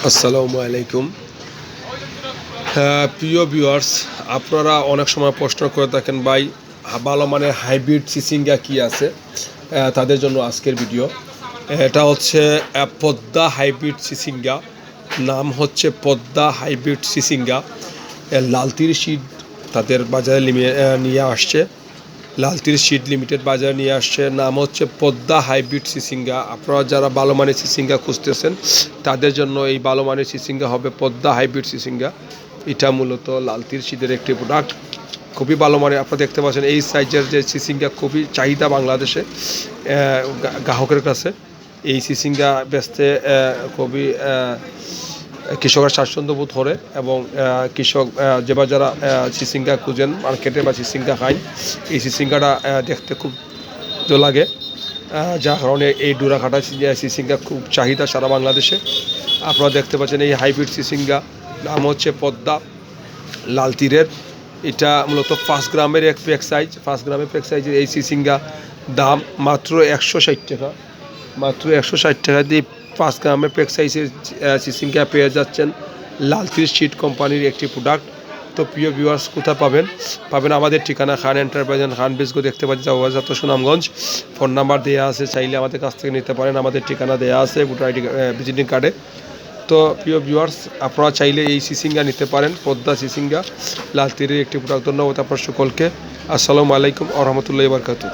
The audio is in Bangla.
আসসালামু আলাইকুম। প্রিয় ভিউয়ার্স, আপনারা অনেক সময় প্রশ্ন করে থাকেন ভাই ভালো মানের হাইব্রিড চিচিঙ্গা কি আছে। তাদের জন্য আজকের ভিডিও। এটা হচ্ছে পদ্মা হাইব্রিড চিচিঙ্গা। নাম হচ্ছে পদ্মা হাইব্রিড চিচিঙ্গা। লালতির সিড তাদের বাজারে নিয়ে আসছে। লালতির সিড লিমিটেড বাজারে নিয়ে আসছে। নাম হচ্ছে পদ্মা হাইব্রিড চিচিঙ্গা। আপনারা যারা ভালো মানের চিচিঙ্গা খুঁজতেছেন তাদের জন্য এই ভালো মানের চিচিঙ্গা হবে পদ্মা হাইব্রিড চিচিঙ্গা। এটা মূলত লালতির সিডের একটি প্রোডাক্ট, খুবই ভালো মানের। আপনারা দেখতে পাচ্ছেন এই সাইজের যে চিচিঙ্গা খুবই চাহিদা বাংলাদেশে গ্রাহকের কাছে। এই চিচিঙ্গা বেচতে খুবই কৃষকের স্বাচ্ছন্দ্য বোধ করে এবং কৃষক যারা চিচিঙ্গা খুঁজেন মার্কেটে বা চিচিঙ্গা খায়, এই চিচিঙ্গাটা দেখতে খুব ভালো লাগে, যার কারণে এই ডোরাকাটা চিচিঙ্গা খুব চাহিদা সারা বাংলাদেশে। আপনারা দেখতে পাচ্ছেন এই হাইব্রিড চিচিঙ্গা নাম হচ্ছে পদ্মা লাল তীরের। এটা মূলত 5 গ্রামের এক প্যাক সাইজ। 5 গ্রামের প্যাক সাইজের এই চিচিঙ্গা দাম মাত্র 160 টাকা। মাত্র 160 টাকা দিয়ে 5 গ্রামের প্যাক সাইজের চিচিঙ্গা পেয়ে যাচ্ছেন লালতির সিড কোম্পানির একটি প্রোডাক্ট। তো প্রিয় ভিউয়ার্স, কোথায় পাবেন আমাদের ঠিকানা খান এন্টারপ্রাইজ খান বিসগো, দেখতে পাচ্ছি যাওয়া সুনামগঞ্জ। ফোন নাম্বার দেওয়া আছে, চাইলে আমাদের কাছ থেকে নিতে পারেন। আমাদের ঠিকানা দেওয়া আছে ভোটার আইডি ভিজিটিং কার্ডে। তো প্রিয় ভিউয়ার্স, আপনারা চাইলে এই চিচিঙ্গা নিতে পারেন, পদ্মা চিচিঙ্গা লাল তীরের একটি প্রোডাক্ট। ধন্যবাদ আপনার সকলকে। আসসালামু আলাইকুম ওয়া রাহমাতুল্লাহি ওয়া বারাকাতুহু।